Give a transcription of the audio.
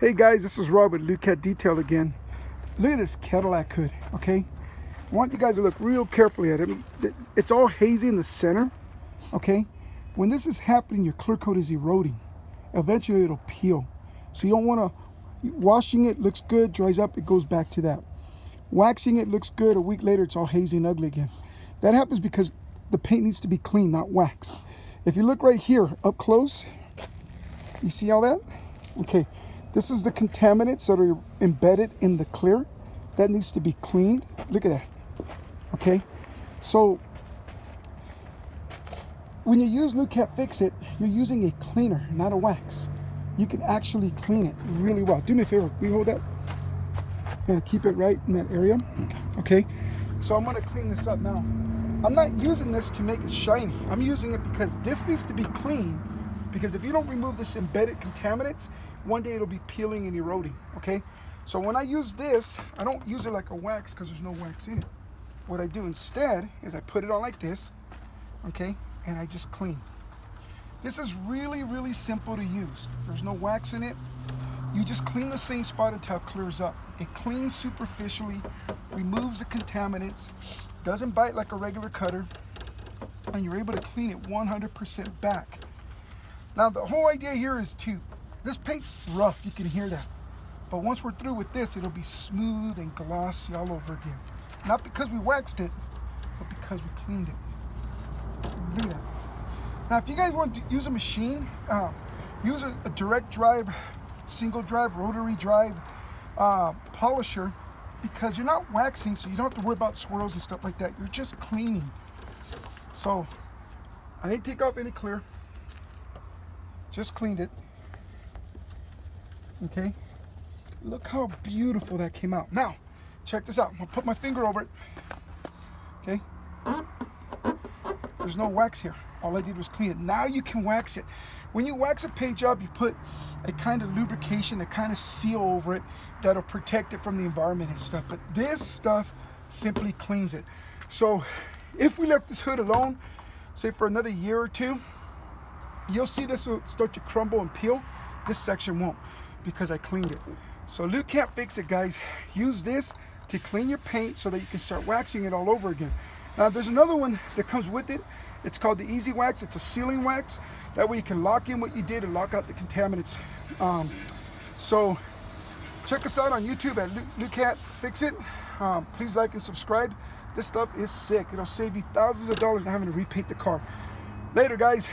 Hey guys, this is Rob with Lukat Detail again. Look at this Cadillac hood, okay? I want you guys to look real carefully at it. It's all hazy in the center, okay? When this is happening, your clear coat is eroding. Eventually it'll peel. So you don't want to, washing it looks good, dries up, it goes back to that. Waxing it looks good, a week later it's all hazy and ugly again. That happens because the paint needs to be clean, not waxed. If you look right here, up close, you see all that? Okay. This is the contaminants that are embedded in the clear. That needs to be cleaned. Look at that. Okay. So when you use Lukat Fix It, you're using a cleaner, not a wax. You can actually clean it really well. Do me a favor. Will you hold that? I'm going to keep it right in that area. Okay. So I'm going to clean this up now. I'm not using this to make it shiny. I'm using it because this needs to be clean. Because if you don't remove this embedded contaminants, one day it'll be peeling and eroding, okay? So when I use this, I don't use it like a wax because there's no wax in it. What I do instead is I put it on like this, okay? And I just clean. This is really, really simple to use. There's no wax in it. You just clean the same spot until it clears up. It cleans superficially, removes the contaminants, doesn't bite like a regular cutter, and you're able to clean it 100% back. Now the whole idea here is this paint's rough, you can hear that. But once we're through with this, it'll be smooth and glossy all over again. Not because we waxed it, but because we cleaned it. Look at that. Now if you guys want to use a machine, use a direct drive, single drive, rotary drive polisher, because you're not waxing, so you don't have to worry about swirls and stuff like that. You're just cleaning. So I didn't take off any clear. Just cleaned it. Okay, look how beautiful that came out. Now check this out. I'm gonna put my finger over it. Okay, there's no wax here. All I did was clean it. Now you can wax it. When you wax a paint job, you put a kind of lubrication, a kind of seal over it that'll protect it from the environment and stuff. But this stuff simply cleans it. So if we left this hood alone, say for another year or two, you'll see this will start to crumble and peel. This section won't, because I cleaned it. So Lukat Fix It, guys. Use this to clean your paint so that you can start waxing it all over again. Now there's another one that comes with it. It's called the Easy Wax. It's a sealing wax. That way you can lock in what you did and lock out the contaminants. So check us out on YouTube at Lukat Fix It. Please like and subscribe. This stuff is sick. It'll save you thousands of dollars not having to repaint the car. Later, guys.